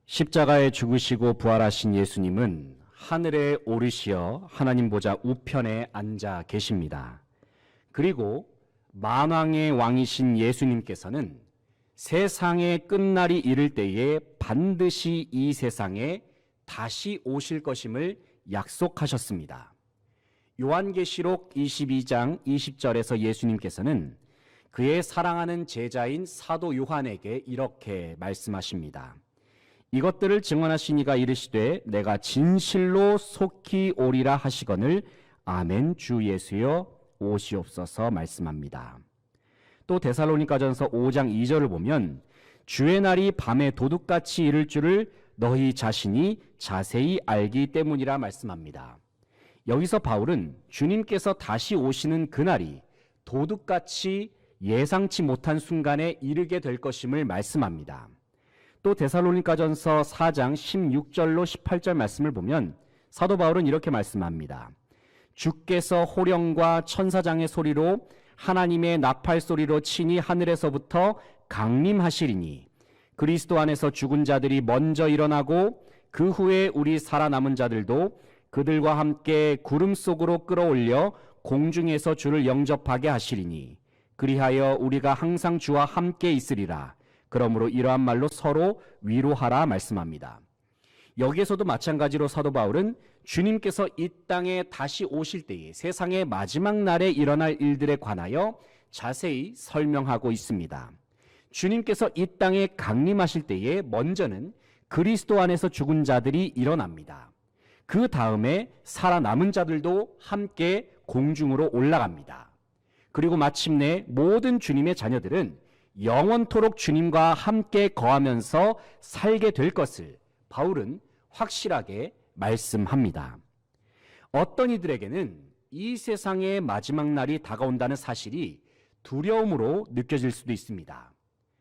십자가에 죽으시고 부활하신 예수님은 하늘에 오르시어 하나님 보좌 우편에 앉아 계십니다. 그리고 만왕의 왕이신 예수님께서는 세상의 끝날이 이를 때에 반드시 이 세상에 다시 오실 것임을 약속하셨습니다. 요한계시록 22장 20절에서 예수님께서는 그의 사랑하는 제자인 사도 요한에게 이렇게 말씀하십니다. 이것들을 증언하신 이가 이르시되 내가 진실로 속히 오리라 하시거늘 아멘 주 예수여 오시옵소서 말씀합니다. 또 데살로니가전서 5장 2절을 보면 주의 날이 밤에 도둑같이 이를 줄을 너희 자신이 자세히 알기 때문이라 말씀합니다. 여기서 바울은 주님께서 다시 오시는 그날이 도둑같이 예상치 못한 순간에 이르게 될 것임을 말씀합니다. 또 데살로니가전서 4장 16절로 18절 말씀을 보면 사도 바울은 이렇게 말씀합니다. 주께서 호령과 천사장의 소리로 하나님의 나팔 소리로 친히 하늘에서부터 강림하시리니 그리스도 안에서 죽은 자들이 먼저 일어나고 그 후에 우리 살아남은 자들도 그들과 함께 구름 속으로 끌어올려 공중에서 주를 영접하게 하시리니 그리하여 우리가 항상 주와 함께 있으리라. 그러므로 이러한 말로 서로 위로하라 말씀합니다. 여기에서도 마찬가지로 사도 바울은 주님께서 이 땅에 다시 오실 때에 세상의 마지막 날에 일어날 일들에 관하여 자세히 설명하고 있습니다. 주님께서 이 땅에 강림하실 때에 먼저는 그리스도 안에서 죽은 자들이 일어납니다. 그 다음에 살아남은 자들도 함께 공중으로 올라갑니다. 그리고 마침내 모든 주님의 자녀들은 영원토록 주님과 함께 거하면서 살게 될 것을 바울은 확실하게 말씀합니다. 어떤 이들에게는 이 세상의 마지막 날이 다가온다는 사실이 두려움으로 느껴질 수도 있습니다.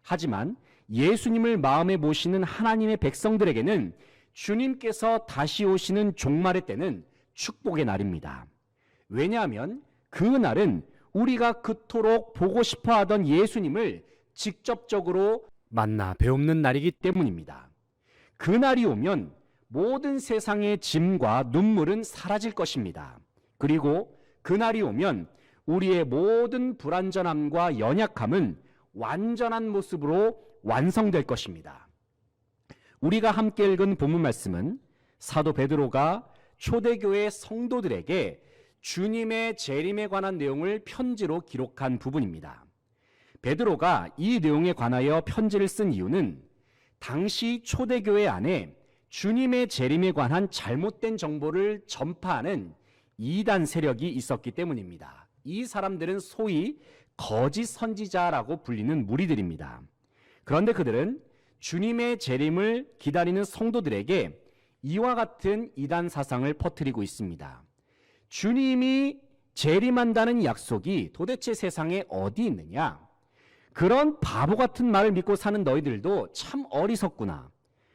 하지만 예수님을 마음에 모시는 하나님의 백성들에게는 주님께서 다시 오시는 종말의 때는 축복의 날입니다. 왜냐하면 그 날은 우리가 그토록 보고 싶어 하던 예수님을 직접적으로 만나 뵈옵는 날이기 때문입니다. 그 날이 오면 모든 세상의 짐과 눈물은 사라질 것입니다. 그리고 그 날이 오면 우리의 모든 불완전함과 연약함은 완전한 모습으로 완성될 것입니다. 우리가 함께 읽은 본문 말씀은 사도 베드로가 초대교회 성도들에게 주님의 재림에 관한 내용을 편지로 기록한 부분입니다. 베드로가 이 내용에 관하여 편지를 쓴 이유는 당시 초대교회 안에 주님의 재림에 관한 잘못된 정보를 전파하는 이단 세력이 있었기 때문입니다. 이 사람들은 소위 거짓 선지자라고 불리는 무리들입니다. 그런데 그들은 주님의 재림을 기다리는 성도들에게 이와 같은 이단 사상을 퍼뜨리고 있습니다. 주님이 재림한다는 약속이 도대체 세상에 어디 있느냐? 그런 바보 같은 말을 믿고 사는 너희들도 참 어리석구나.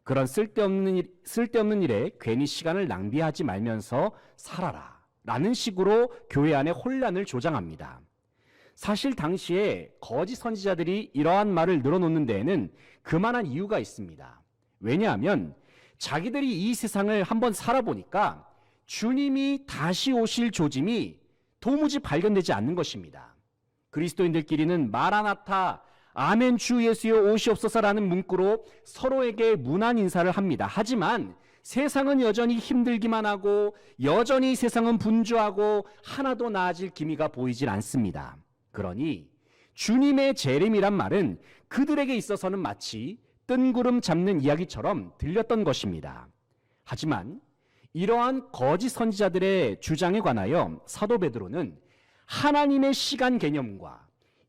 그런 쓸데없는 일에 괜히 시간을 낭비하지 말면서 살아라. 라는 식으로 교회 안에 혼란을 조장합니다. 사실 당시에 거짓 선지자들이 이러한 말을 늘어놓는 데에는 그만한 이유가 있습니다. 왜냐하면 자기들이 이 세상을 한번 살아보니까 주님이 다시 오실 조짐이 도무지 발견되지 않는 것입니다. 그리스도인들끼리는 마라나타, 아멘 주 예수여 오시옵소서라는 문구로 서로에게 문안 인사를 합니다. 하지만 세상은 여전히 힘들기만 하고 여전히 세상은 분주하고 하나도 나아질 기미가 보이질 않습니다. 그러니 주님의 재림이란 말은 그들에게 있어서는 마치 뜬구름 잡는 이야기처럼 들렸던 것입니다. 하지만 이러한 거짓 선지자들의 주장에 관하여 사도 베드로는 하나님의 시간 개념과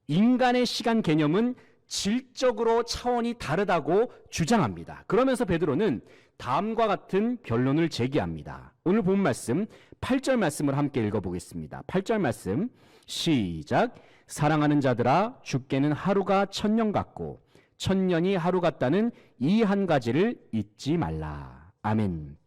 인간의 시간 개념은 질적으로 차원이 다르다고 주장합니다. 그러면서 베드로는 다음과 같은 변론을 제기합니다. 오늘 본 말씀 8절 말씀을 함께 읽어보겠습니다. 8절 말씀 시작. 사랑하는 자들아 주께는 하루가 천년 같고 천년이 하루 같다는 이 한 가지를 잊지 말라. 아멘.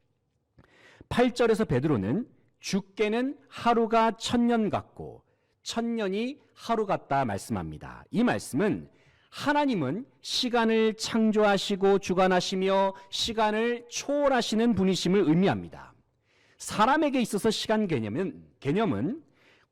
8절에서 베드로는 주께는 하루가 천년 같고 천년이 하루 같다 말씀합니다. 이 말씀은 하나님은 시간을 창조하시고 주관하시며 시간을 초월하시는 분이심을 의미합니다. 사람에게 있어서 시간 개념은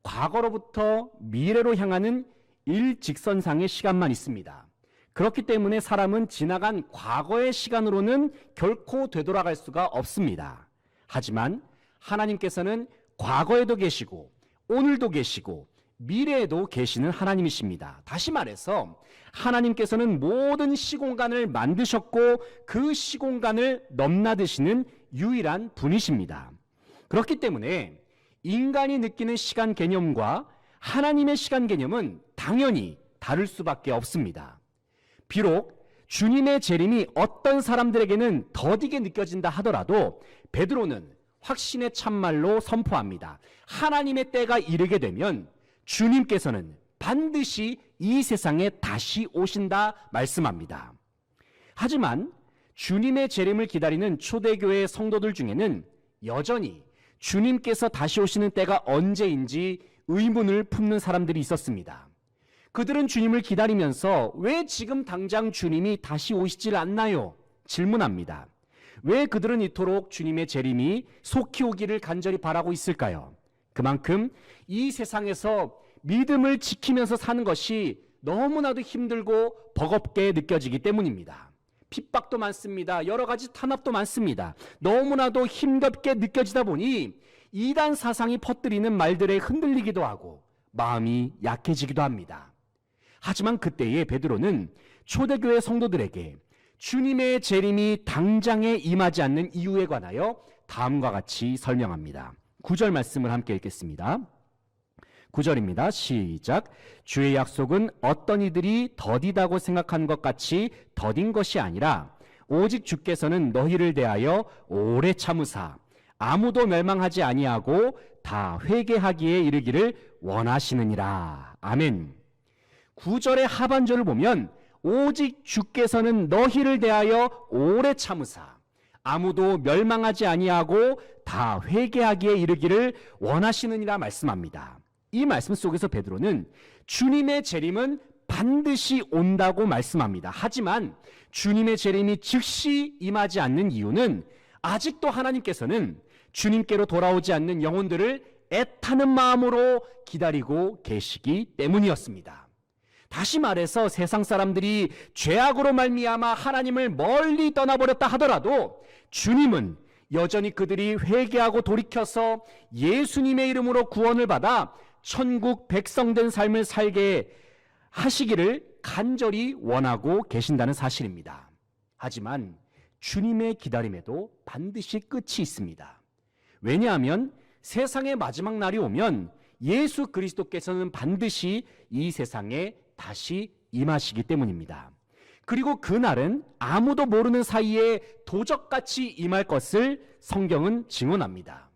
과거로부터 미래로 향하는 일직선상의 시간만 있습니다. 그렇기 때문에 사람은 지나간 과거의 시간으로는 결코 되돌아갈 수가 없습니다. 하지만 하나님께서는 과거에도 계시고 오늘도 계시고 미래에도 계시는 하나님이십니다. 다시 말해서 하나님께서는 모든 시공간을 만드셨고 그 시공간을 넘나드시는 유일한 분이십니다. 그렇기 때문에 인간이 느끼는 시간 개념과 하나님의 시간 개념은 당연히 다를 수밖에 없습니다. 비록 주님의 재림이 어떤 사람들에게는 더디게 느껴진다 하더라도 베드로는 확신의 참말로 선포합니다. 하나님의 때가 이르게 되면 주님께서는 반드시 이 세상에 다시 오신다 말씀합니다. 하지만 주님의 재림을 기다리는 초대교회 성도들 중에는 여전히 주님께서 다시 오시는 때가 언제인지 의문을 품는 사람들이 있었습니다. 그들은 주님을 기다리면서 왜 지금 당장 주님이 다시 오시질 않나요? 질문합니다. 왜 그들은 이토록 주님의 재림이 속히 오기를 간절히 바라고 있을까요? 그만큼 이 세상에서 믿음을 지키면서 사는 것이 너무나도 힘들고 버겁게 느껴지기 때문입니다. 핍박도 많습니다. 여러 가지 탄압도 많습니다. 너무나도 힘겹게 느껴지다 보니 이단 사상이 퍼뜨리는 말들에 흔들리기도 하고 마음이 약해지기도 합니다. 하지만 그때에 베드로는 초대교회 성도들에게 주님의 재림이 당장에 임하지 않는 이유에 관하여 다음과 같이 설명합니다. 9절 말씀을 함께 읽겠습니다. 9절입니다. 시작. 주의 약속은 어떤 이들이 더디다고 생각한 것 같이 더딘 것이 아니라 오직 주께서는 너희를 대하여 오래 참으사 아무도 멸망하지 아니하고 다 회개하기에 이르기를 원하시느니라. 아멘. 9절의 하반절을 보면 오직 주께서는 너희를 대하여 오래 참으사 아무도 멸망하지 아니하고 다 회개하기에 이르기를 원하시느니라 말씀합니다. 이 말씀 속에서 베드로는 주님의 재림은 반드시 온다고 말씀합니다. 하지만 주님의 재림이 즉시 임하지 않는 이유는 아직도 하나님께서는 주님께로 돌아오지 않는 영혼들을 애타는 마음으로 기다리고 계시기 때문이었습니다. 다시 말해서 세상 사람들이 죄악으로 말미암아 하나님을 멀리 떠나버렸다 하더라도 주님은 여전히 그들이 회개하고 돌이켜서 예수님의 이름으로 구원을 받아 천국 백성된 삶을 살게 하시기를 간절히 원하고 계신다는 사실입니다. 하지만 주님의 기다림에도 반드시 끝이 있습니다. 왜냐하면 세상의 마지막 날이 오면 예수 그리스도께서는 반드시 이 세상에 다시 임하시기 때문입니다. 그리고 그날은 아무도 모르는 사이에 도적같이 임할 것을 성경은 증언합니다.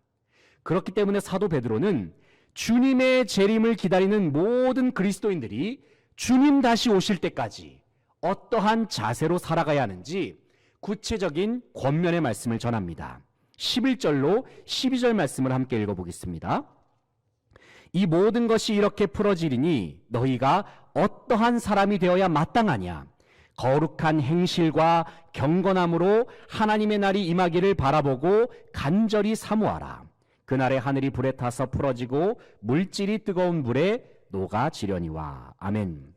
그렇기 때문에 사도 베드로는 주님의 재림을 기다리는 모든 그리스도인들이 주님 다시 오실 때까지 어떠한 자세로 살아가야 하는지 구체적인 권면의 말씀을 전합니다. 11절로 12절 말씀을 함께 읽어보겠습니다. 이 모든 것이 이렇게 풀어지리니 너희가 어떠한 사람이 되어야 마땅하냐? 거룩한 행실과 경건함으로 하나님의 날이 임하기를 바라보고 간절히 사모하라. 그날에 하늘이 불에 타서 풀어지고 물질이 뜨거운 물에 녹아지려니와. 아멘.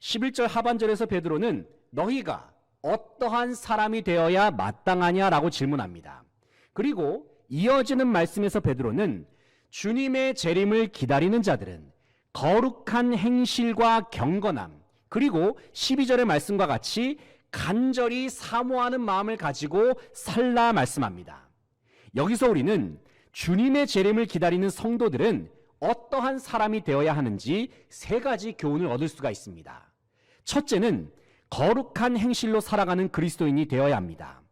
11절 하반절에서 베드로는 너희가 어떠한 사람이 되어야 마땅하냐라고 질문합니다. 그리고 이어지는 말씀에서 베드로는 주님의 재림을 기다리는 자들은 거룩한 행실과 경건함, 그리고 12절의 말씀과 같이 간절히 사모하는 마음을 가지고 살라 말씀합니다. 여기서 우리는 주님의 재림을 기다리는 성도들은 어떠한 사람이 되어야 하는지 세 가지 교훈을 얻을 수가 있습니다. 첫째는 거룩한 행실로 살아가는 그리스도인이 되어야 합니다.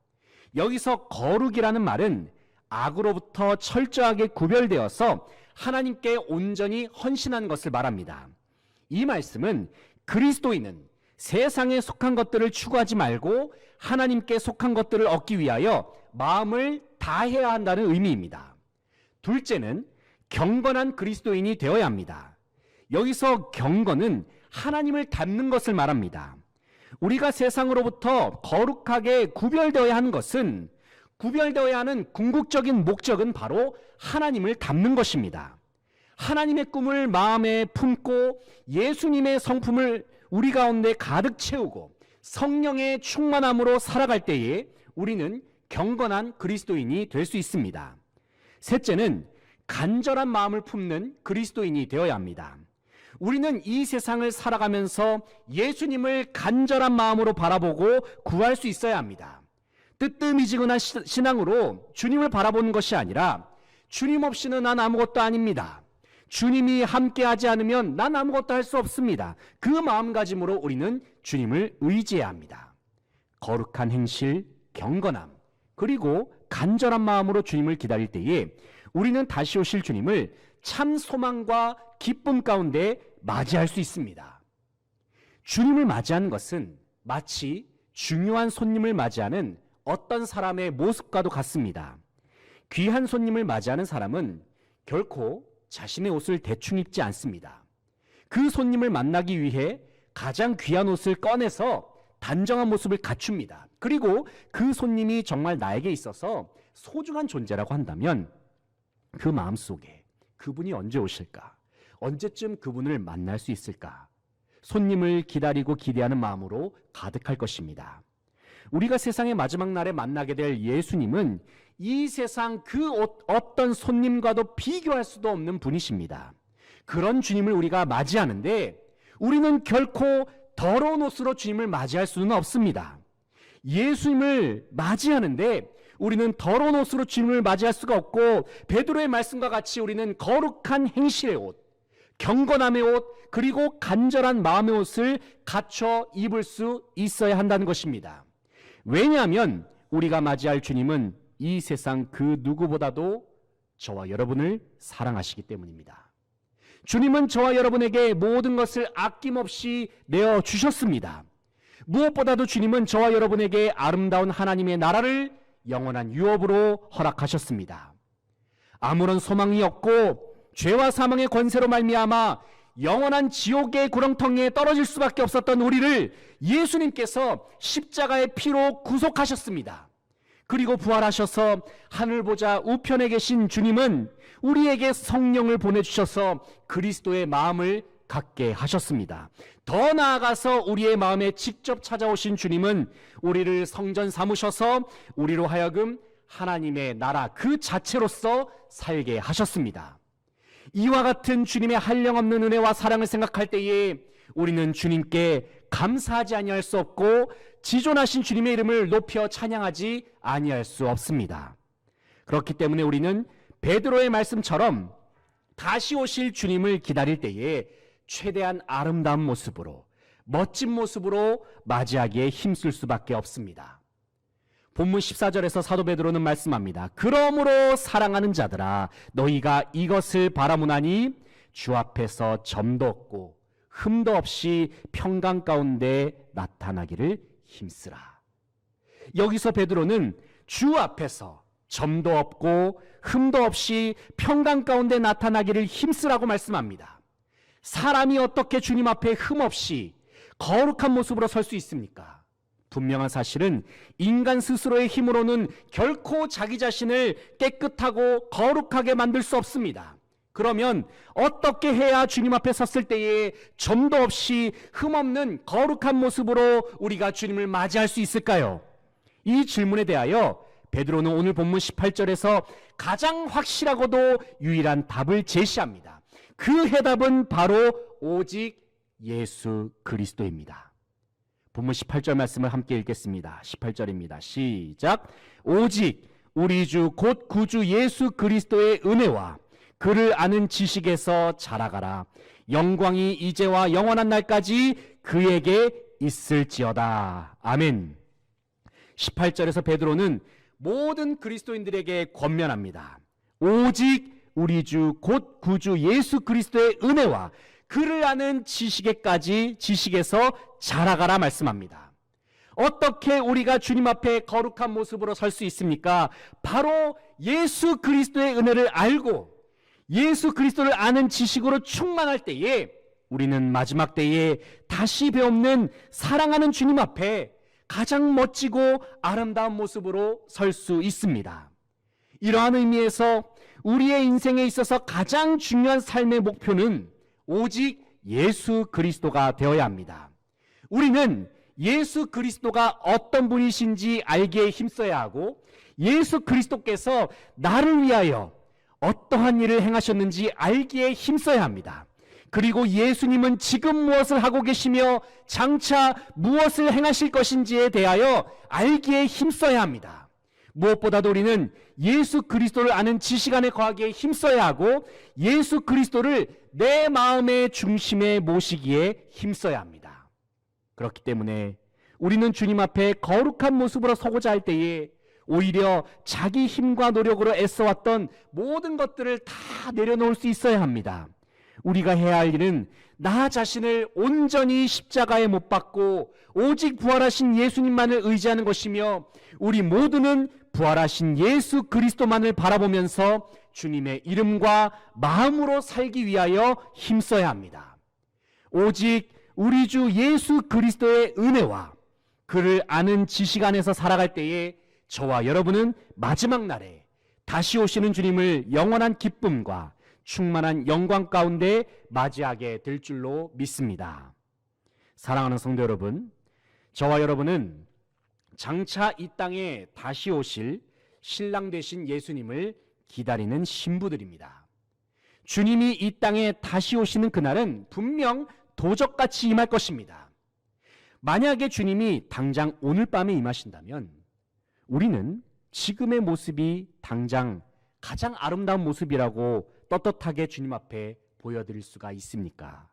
여기서 거룩이라는 말은 악으로부터 철저하게 구별되어서 하나님께 온전히 헌신한 것을 말합니다. 이 말씀은 그리스도인은 세상에 속한 것들을 추구하지 말고 하나님께 속한 것들을 얻기 위하여 마음을 다해야 한다는 의미입니다. 둘째는 경건한 그리스도인이 되어야 합니다. 여기서 경건은 하나님을 닮는 것을 말합니다. 우리가 세상으로부터 거룩하게 구별되어야 하는 것은, 구별되어야 하는 궁극적인 목적은 바로 하나님을 닮는 것입니다. 하나님의 꿈을 마음에 품고 예수님의 성품을 우리 가운데 가득 채우고 성령의 충만함으로 살아갈 때에 우리는 경건한 그리스도인이 될 수 있습니다. 셋째는 간절한 마음을 품는 그리스도인이 되어야 합니다. 우리는 이 세상을 살아가면서 예수님을 간절한 마음으로 바라보고 구할 수 있어야 합니다. 뜨뜻미지근한 신앙으로 주님을 바라보는 것이 아니라 주님 없이는 난 아무것도 아닙니다. 주님이 함께하지 않으면 난 아무것도 할 수 없습니다. 그 마음가짐으로 우리는 주님을 의지해야 합니다. 거룩한 행실, 경건함, 그리고 간절한 마음으로 주님을 기다릴 때에 우리는 다시 오실 주님을 참 소망과 기쁨 가운데 맞이할 수 있습니다. 주님을 맞이하는 것은 마치 중요한 손님을 맞이하는 어떤 사람의 모습과도 같습니다. 귀한 손님을 맞이하는 사람은 결코 자신의 옷을 대충 입지 않습니다. 그 손님을 만나기 위해 가장 귀한 옷을 꺼내서 단정한 모습을 갖춥니다. 그리고 그 손님이 정말 나에게 있어서 소중한 존재라고 한다면 그 마음속에 그분이 언제 오실까? 언제쯤 그분을 만날 수 있을까? 손님을 기다리고 기대하는 마음으로 가득할 것입니다. 우리가 세상의 마지막 날에 만나게 될 예수님은 이 세상 그 어떤 손님과도 비교할 수도 없는 분이십니다. 그런 주님을 우리가 맞이하는데 우리는 결코 더러운 옷으로 주님을 맞이할 수는 없습니다. 예수님을 맞이하는데 우리는 더러운 옷으로 주님을 맞이할 수가 없고, 베드로의 말씀과 같이 우리는 거룩한 행실의 옷, 경건함의 옷, 그리고 간절한 마음의 옷을 갖춰 입을 수 있어야 한다는 것입니다. 왜냐하면 우리가 맞이할 주님은 이 세상 그 누구보다도 저와 여러분을 사랑하시기 때문입니다. 주님은 저와 여러분에게 모든 것을 아낌없이 내어주셨습니다. 무엇보다도 주님은 저와 여러분에게 아름다운 하나님의 나라를 영원한 유업으로 허락하셨습니다. 아무런 소망이 없고 죄와 사망의 권세로 말미암아 영원한 지옥의 구렁텅이에 떨어질 수밖에 없었던 우리를 예수님께서 십자가의 피로 구속하셨습니다. 그리고 부활하셔서 하늘 보좌 우편에 계신 주님은 우리에게 성령을 보내주셔서 그리스도의 마음을 갖게 하셨습니다. 더 나아가서 우리의 마음에 직접 찾아오신 주님은 우리를 성전 삼으셔서 우리로 하여금 하나님의 나라 그 자체로서 살게 하셨습니다. 이와 같은 주님의 한량없는 은혜와 사랑을 생각할 때에 우리는 주님께 감사하지 아니할 수 없고 지존하신 주님의 이름을 높여 찬양하지 아니할 수 없습니다. 그렇기 때문에 우리는 베드로의 말씀처럼 다시 오실 주님을 기다릴 때에 최대한 아름다운 모습으로, 멋진 모습으로 맞이하기에 힘쓸 수밖에 없습니다. 본문 14절에서 사도 베드로는 말씀합니다. 그러므로 사랑하는 자들아, 너희가 이것을 바라무나니 주 앞에서 점도 없고 흠도 없이 평강 가운데 나타나기를 힘쓰라. 여기서 베드로는 주 앞에서 점도 없고 흠도 없이 평강 가운데 나타나기를 힘쓰라고 말씀합니다. 사람이 어떻게 주님 앞에 흠 없이 거룩한 모습으로 설 수 있습니까? 분명한 사실은 인간 스스로의 힘으로는 결코 자기 자신을 깨끗하고 거룩하게 만들 수 없습니다. 그러면 어떻게 해야 주님 앞에 섰을 때에 점도 없이 흠없는 거룩한 모습으로 우리가 주님을 맞이할 수 있을까요? 이 질문에 대하여 베드로는 오늘 본문 18절에서 가장 확실하고도 유일한 답을 제시합니다. 그 해답은 바로 오직 예수 그리스도입니다. 본문 18절 말씀을 함께 읽겠습니다. 18절입니다. 시작. 오직 우리 주 곧 구주 예수 그리스도의 은혜와 그를 아는 지식에서 자라가라. 영광이 이제와 영원한 날까지 그에게 있을지어다. 아멘. 18절에서 베드로는 모든 그리스도인들에게 권면합니다. 오직 우리 주 곧 구주 예수 그리스도의 은혜와 그를 아는 지식에서 자라가라 말씀합니다. 어떻게 우리가 주님 앞에 거룩한 모습으로 설 수 있습니까? 바로 예수 그리스도의 은혜를 알고 예수 그리스도를 아는 지식으로 충만할 때에 우리는 마지막 때에 다시 배없는 사랑하는 주님 앞에 가장 멋지고 아름다운 모습으로 설 수 있습니다. 이러한 의미에서 우리의 인생에 있어서 가장 중요한 삶의 목표는 오직 예수 그리스도가 되어야 합니다. 우리는 예수 그리스도가 어떤 분이신지 알기에 힘써야 하고, 예수 그리스도께서 나를 위하여 어떠한 일을 행하셨는지 알기에 힘써야 합니다. 그리고 예수님은 지금 무엇을 하고 계시며 장차 무엇을 행하실 것인지에 대하여 알기에 힘써야 합니다. 무엇보다도 우리는 예수 그리스도를 아는 지식 안에 거하기에 힘써야 하고, 예수 그리스도를 내 마음의 중심에 모시기에 힘써야 합니다. 그렇기 때문에 우리는 주님 앞에 거룩한 모습으로 서고자 할 때에 오히려 자기 힘과 노력으로 애써왔던 모든 것들을 다 내려놓을 수 있어야 합니다. 우리가 해야 할 일은 나 자신을 온전히 십자가에 못 박고 오직 부활하신 예수님만을 의지하는 것이며, 우리 모두는 부활하신 예수 그리스도만을 바라보면서 주님의 이름과 마음으로 살기 위하여 힘써야 합니다. 오직 우리 주 예수 그리스도의 은혜와 그를 아는 지식 안에서 살아갈 때에 저와 여러분은 마지막 날에 다시 오시는 주님을 영원한 기쁨과 충만한 영광 가운데 맞이하게 될 줄로 믿습니다. 사랑하는 성도 여러분, 저와 여러분은 장차 이 땅에 다시 오실 신랑 되신 예수님을 기다리는 신부들입니다. 주님이 이 땅에 다시 오시는 그날은 분명 도적같이 임할 것입니다. 만약에 주님이 당장 오늘 밤에 임하신다면 우리는 지금의 모습이 당장 가장 아름다운 모습이라고 떳떳하게 주님 앞에 보여드릴 수가 있습니까?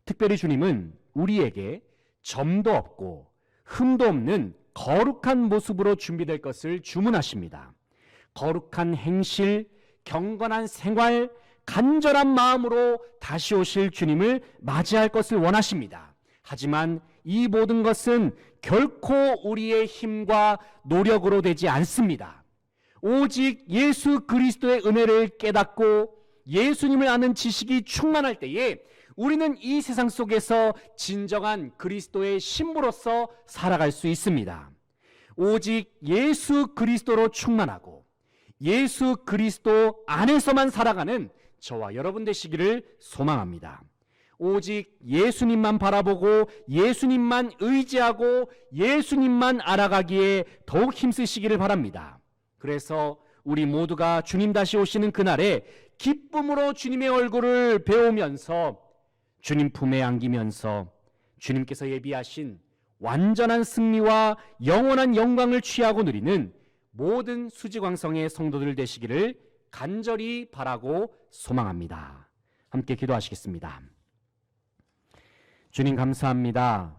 특별히 주님은 우리에게 점도 없고 흠도 없는 거룩한 모습으로 준비될 것을 주문하십니다. 거룩한 행실, 경건한 생활, 간절한 마음으로 다시 오실 주님을 맞이할 것을 원하십니다. 하지만 이 모든 것은 결코 우리의 힘과 노력으로 되지 않습니다. 오직 예수 그리스도의 은혜를 깨닫고 예수님을 아는 지식이 충만할 때에 우리는 이 세상 속에서 진정한 그리스도의 신부로서 살아갈 수 있습니다. 오직 예수 그리스도로 충만하고 예수 그리스도 안에서만 살아가는 저와 여러분 되시기를 소망합니다. 오직 예수님만 바라보고 예수님만 의지하고 예수님만 알아가기에 더욱 힘쓰시기를 바랍니다. 그래서 우리 모두가 주님 다시 오시는 그날에 기쁨으로 주님의 얼굴을 배우면서 주님 품에 안기면서 주님께서 예비하신 완전한 승리와 영원한 영광을 취하고 누리는 모든 수지광성의 성도들 되시기를 간절히 바라고 소망합니다. 함께 기도하시겠습니다. 주님 감사합니다.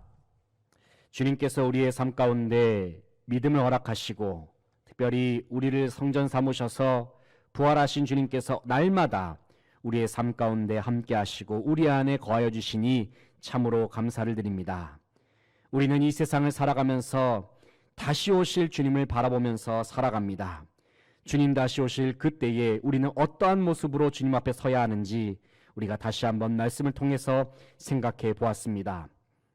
주님께서 우리의 삶 가운데 믿음을 허락하시고 특별히 우리를 성전 삼으셔서 부활하신 주님께서 날마다 우리의 삶 가운데 함께 하시고 우리 안에 거하여 주시니 참으로 감사를 드립니다. 우리는 이 세상을 살아가면서 다시 오실 주님을 바라보면서 살아갑니다. 주님 다시 오실 그때에 우리는 어떠한 모습으로 주님 앞에 서야 하는지 우리가 다시 한번 말씀을 통해서 생각해 보았습니다.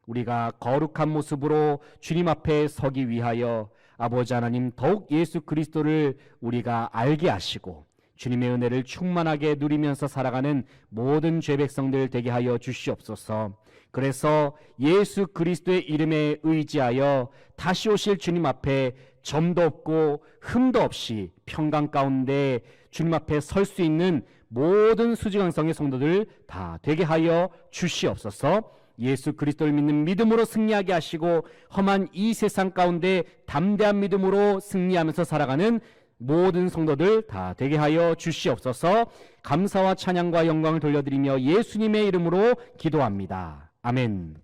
우리가 거룩한 모습으로 주님 앞에 서기 위하여 아버지 하나님 더욱 예수 그리스도를 우리가 알게 하시고 주님의 은혜를 충만하게 누리면서 살아가는 모든 죄 백성들 되게 하여 주시옵소서. 그래서 예수 그리스도의 이름에 의지하여 다시 오실 주님 앞에 점도 없고 흠도 없이 평강 가운데 주님 앞에 설 수 있는 모든 수지강성의 성도들 다 되게 하여 주시옵소서. 예수 그리스도를 믿는 믿음으로 승리하게 하시고 험한 이 세상 가운데 담대한 믿음으로 승리하면서 살아가는 모든 성도들 다 되게 하여 주시옵소서. 감사와 찬양과 영광을 돌려드리며 예수님의 이름으로 기도합니다. 아멘.